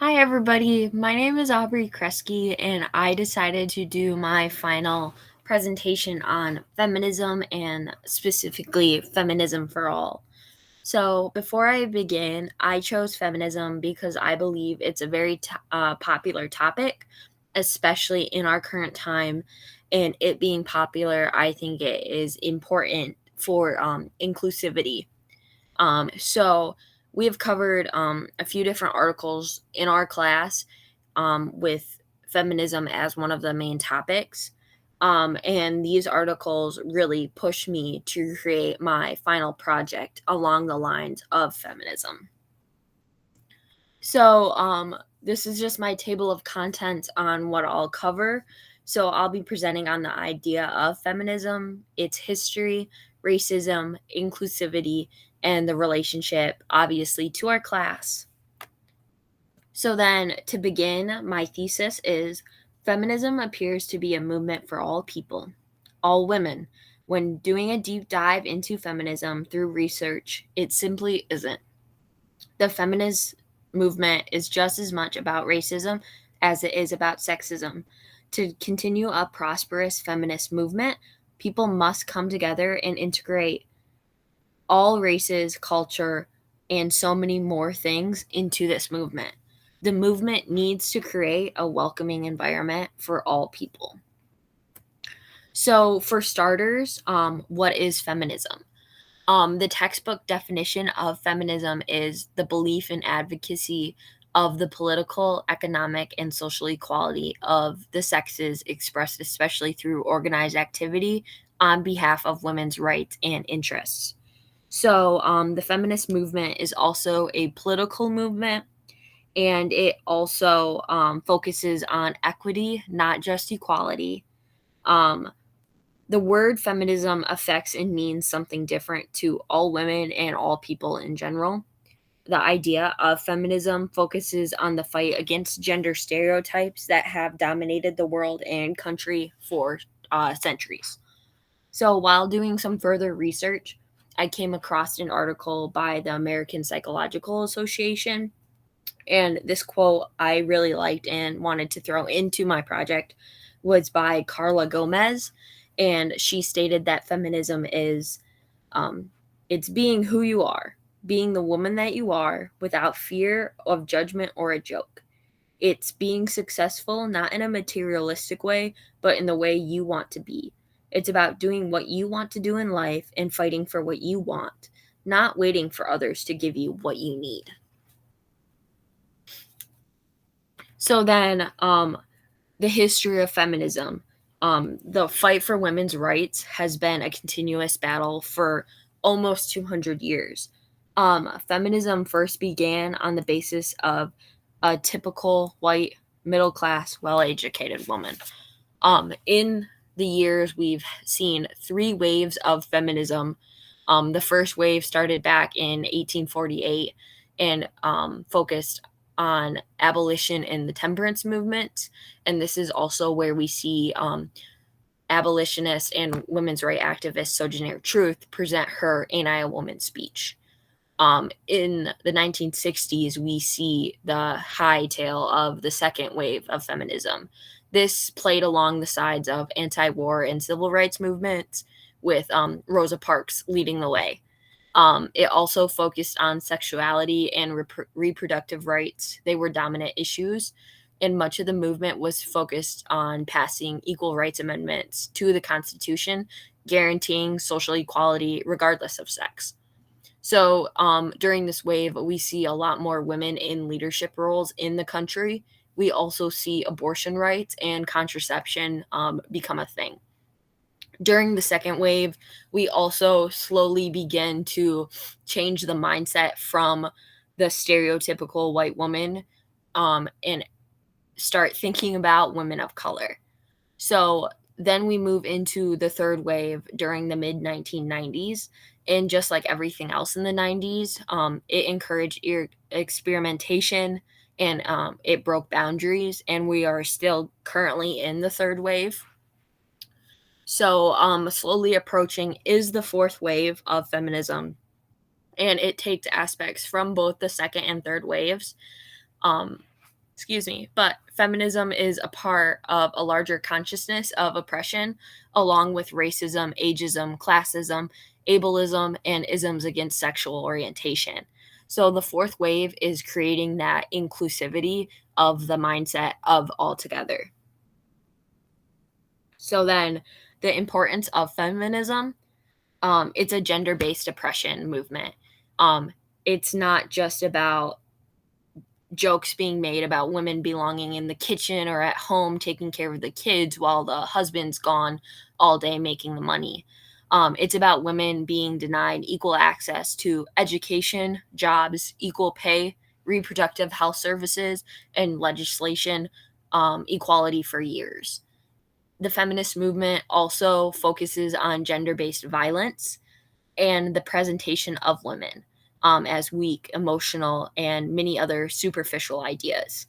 Hi, everybody. My name is Aubrey Kresge, and I decided to do my final presentation on feminism and specifically feminism for all. So, before I begin, I chose feminism because I believe it's a very popular topic, especially in our current time. And it being popular, I think it is important for inclusivity. So we have covered a few different articles in our class with feminism as one of the main topics. And these articles really pushed me to create my final project along the lines of feminism. So this is just my table of contents on what I'll cover. So I'll be presenting on the idea of feminism, its history, racism, inclusivity, and the relationship, obviously, to our class. So then, to begin, my thesis is feminism appears to be a movement for all people, all women. When doing a deep dive into feminism through research, it simply isn't. The feminist movement is just as much about racism as it is about sexism. To continue a prosperous feminist movement, people must come together and integrate all races, culture, and so many more things into this movement. The movement needs to create a welcoming environment for all people. So, for starters, what is feminism? The textbook definition of feminism is the belief and advocacy of the political, economic, and social equality of the sexes expressed especially through organized activity on behalf of women's rights and interests. So the feminist movement is also a political movement, and it also focuses on equity, not just equality. Um, the word feminism affects and means something different to all women and all people in general. The idea of feminism focuses on the fight against gender stereotypes that have dominated the world and country for centuries. So, while doing some further research, I came across an article by the American Psychological Association. And this quote I really liked and wanted to throw into my project was by Carla Gomez. And she stated that feminism is it's being who you are, being the woman that you are without fear of judgment or a joke. It's being successful not in a materialistic way, but in the way you want to be. It's about doing what you want to do in life and fighting for what you want, not waiting for others to give you what you need. So then, the history of feminism. The fight for women's rights has been a continuous battle for almost 200 years. Feminism first began on the basis of a typical white, middle class, well educated woman. In the years, we've seen three waves of feminism. The first wave started back in 1848 and focused on abolition and the temperance movement. And this is also where we see abolitionist and women's rights activist Sojourner Truth present her Ain't I a Woman speech. In the 1960s, we see the high tail of the second wave of feminism. This played along the sides of anti war and civil rights movements, with Rosa Parks leading the way. It also focused on sexuality and reproductive rights. They were dominant issues, and much of the movement was focused on passing equal rights amendments to the Constitution, guaranteeing social equality regardless of sex. So during this wave, we see a lot more women in leadership roles in the country. We also see abortion rights and contraception become a thing. During the second wave, we also slowly begin to change the mindset from the stereotypical white woman and start thinking about women of color. So then we move into the third wave during the mid 1990s. And just like everything else in the 90s, it encouraged experimentation and it broke boundaries. And we are still currently in the third wave. So slowly approaching is the fourth wave of feminism. And it takes aspects from both the second and third waves. Um, excuse me, but feminism is a part of a larger consciousness of oppression, along with racism, ageism, classism, ableism, and isms against sexual orientation. So the fourth wave is creating that inclusivity of the mindset of all together. So then the importance of feminism, it's a gender-based oppression movement. Um, it's not just about jokes being made about women belonging in the kitchen or at home taking care of the kids while the husband's gone all day making the money. It's about women being denied equal access to education, jobs, equal pay, reproductive health services, and legislation, equality for years. The feminist movement also focuses on gender based violence and the presentation of women as weak, emotional, and many other superficial ideas.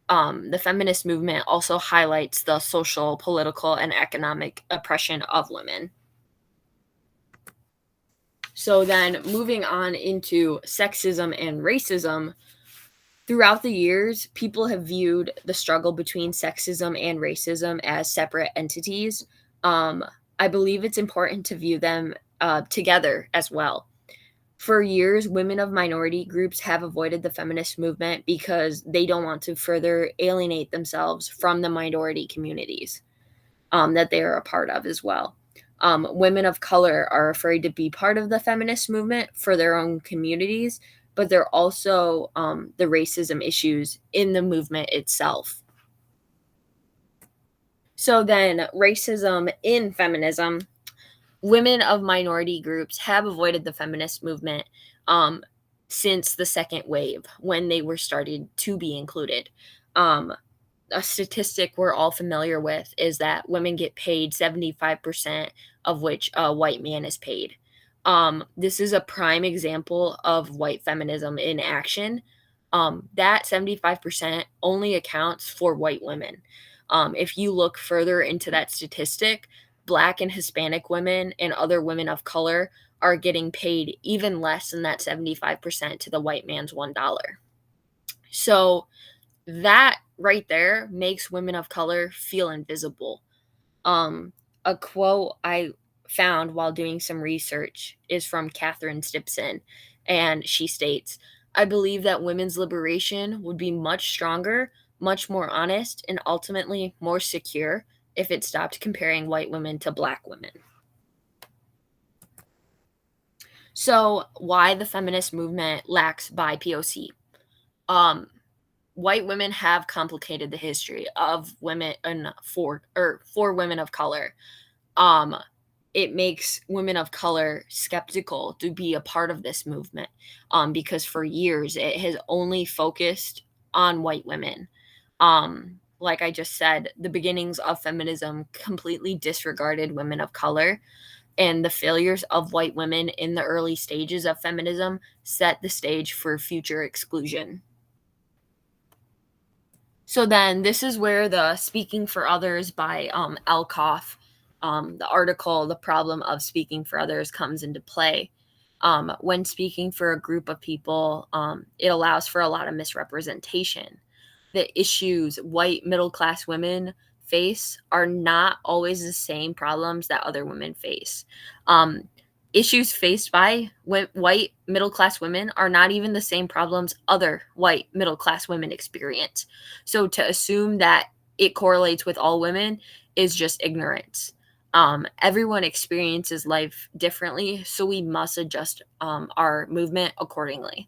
The feminist movement also highlights the social, political, and economic oppression of women. So, then moving on into sexism and racism, throughout the years, people have viewed the struggle between sexism and racism as separate entities. Um, I believe it's important to view them together as well. For years, women of minority groups have avoided the feminist movement because they don't want to further alienate themselves from the minority communities that they are a part of as well. Women of color are afraid to be part of the feminist movement for their own communities, but they're also the racism issues in the movement itself. So then, racism in feminism, women of minority groups have avoided the feminist movement um, since the second wave when they were started to be included. Um, a statistic we're all familiar with is that women get paid 75% of which a white man is paid. This is a prime example of white feminism in action. That 75% only accounts for white women. If you look further into that statistic, Black and Hispanic women and other women of color are getting paid even less than that 75% to the white man's $1. So that right there makes women of color feel invisible. Um, a quote I found while doing some research is from Catherine Stipson, and she states, I believe that women's liberation would be much stronger, much more honest, and ultimately more secure if it stopped comparing white women to black women. So, why the feminist movement lacks BIPOC? Um, White women have complicated the history of women and for women of color. Um, it makes women of color skeptical to be a part of this movement because for years it has only focused on white women. Like I just said, the beginnings of feminism completely disregarded women of color, and the failures of white women in the early stages of feminism set the stage for future exclusion. So then this is where the Speaking for Others by Elkoff, the article, The Problem of Speaking for Others, comes into play. When speaking for a group of people, it allows for a lot of misrepresentation. The issues white middle class women face are not always the same problems that other women face. Um, Issues faced by white middle class women are not even the same problems other white middle class women experience. So to assume that it correlates with all women is just ignorance. Everyone experiences life differently, so we must adjust our movement accordingly.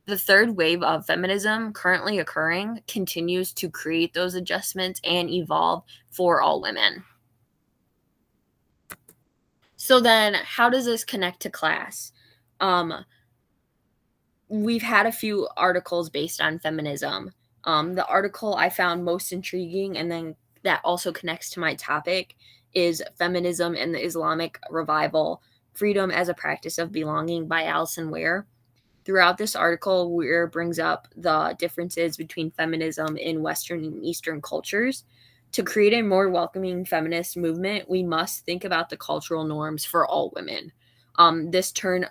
The third wave of feminism currently occurring continues to create those adjustments and evolve for all women. So then, how does this connect to class? Um, we've had a few articles based on feminism. The article I found most intriguing, and then that also connects to my topic, is Feminism and the Islamic Revival: Freedom as a Practice of Belonging by Alison Ware. Throughout this article, Weir brings up the differences between feminism in Western and Eastern cultures. To create a more welcoming feminist movement, we must think about the cultural norms for all women. This turn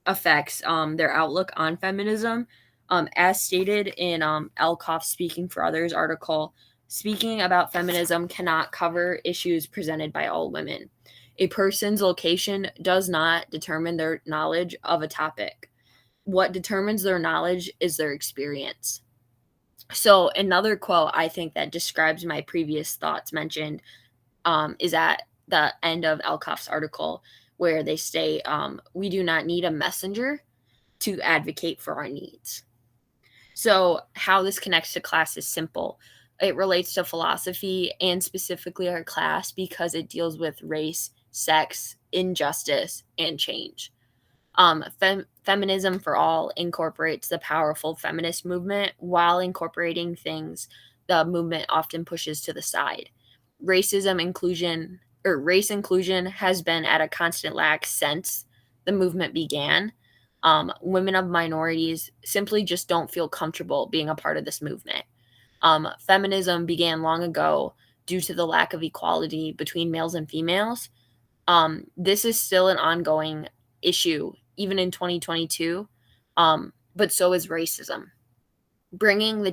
affects their outlook on feminism. As stated in Elkoff's Speaking for Others article, speaking about feminism cannot cover issues presented by all women. A person's location does not determine their knowledge of a topic. What determines their knowledge is their experience. So, another quote I think that describes my previous thoughts mentioned is at the end of Elkoff's article, where they say, we do not need a messenger to advocate for our needs. So, how this connects to class is simple. It relates to philosophy and specifically our class because it deals with race, sex, injustice, and change. Feminism for All incorporates the powerful feminist movement while incorporating things the movement often pushes to the side. Race inclusion has been at a constant lag since the movement began. Women of minorities simply just don't feel comfortable being a part of this movement. Feminism began long ago due to the lack of equality between males and females. This is still an ongoing issue, even in 2022, but so is racism. Bringing the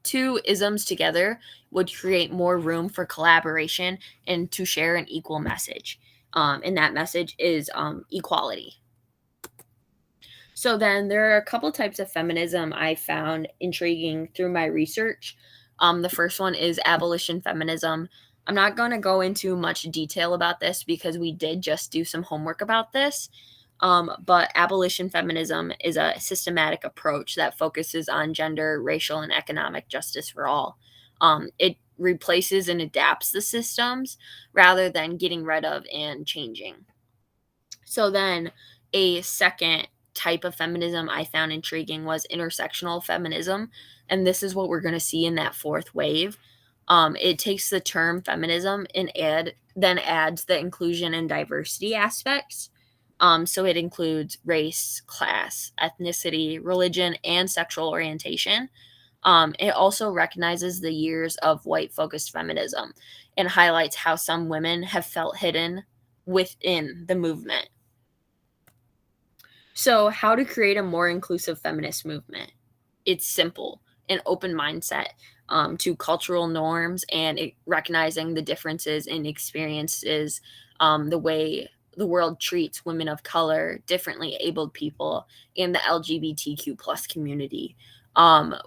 two isms together would create more room for collaboration and to share an equal message. And that message is equality. So then there are a couple types of feminism I found intriguing through my research. The first one is abolition feminism. I'm not going to go into much detail about this because we did just do some homework about this. But abolition feminism is a systematic approach that focuses on gender, racial, and economic justice for all. It replaces and adapts the systems rather than getting rid of and changing. So then a second type of feminism I found intriguing was intersectional feminism. And this is what we're going to see in that fourth wave. It takes the term feminism and then adds the inclusion and diversity aspects. So it includes race, class, ethnicity, religion, and sexual orientation. It also recognizes the years of white focused feminism and highlights how some women have felt hidden within the movement. So, how to create a more inclusive feminist movement? It's simple: an open mindset to cultural norms and recognizing the differences in experiences, the way the world treats women of color, differently abled people, and the LGBTQ plus community.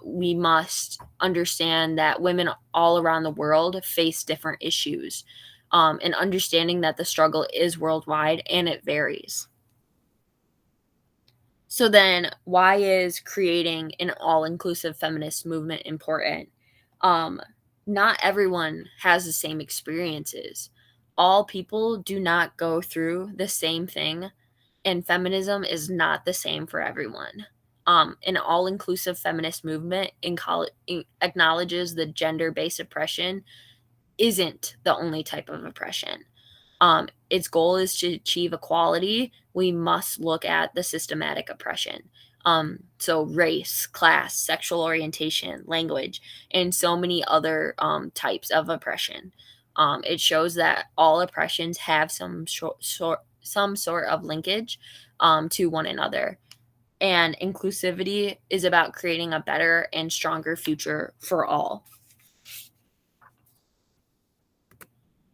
We must understand that women all around the world face different issues, and understanding that the struggle is worldwide and it varies. So then, why is creating an all-inclusive feminist movement important? Um, Not everyone has the same experiences. All people do not go through the same thing, and feminism is not the same for everyone. An all-inclusive feminist movement acknowledges the gender-based oppression isn't the only type of oppression. Its goal is to achieve equality. We must look at the systematic oppression. So race, class, sexual orientation, language, and so many other types of oppression. It shows that all oppressions have some sort of linkage to one another. And inclusivity is about creating a better and stronger future for all.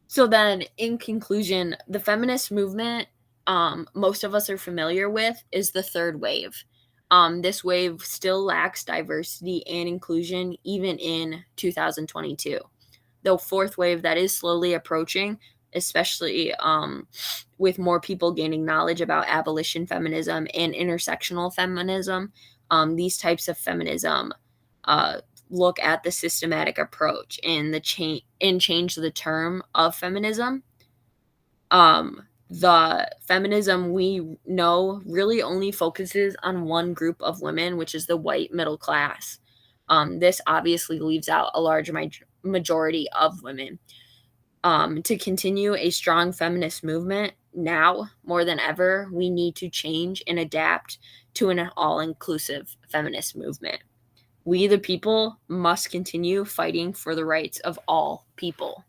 So then, in conclusion, the feminist movement most of us are familiar with is the third wave. This wave still lacks diversity and inclusion even in 2022. The fourth wave that is slowly approaching, especially with more people gaining knowledge about abolition feminism and intersectional feminism, these types of feminism uh, look at the systematic approach and change the term of feminism. The feminism we know really only focuses on one group of women, which is the white middle class. This obviously leaves out a large majority of women. To continue a strong feminist movement, now more than ever, we need to change and adapt to an all inclusive feminist movement. We, the people, must continue fighting for the rights of all people.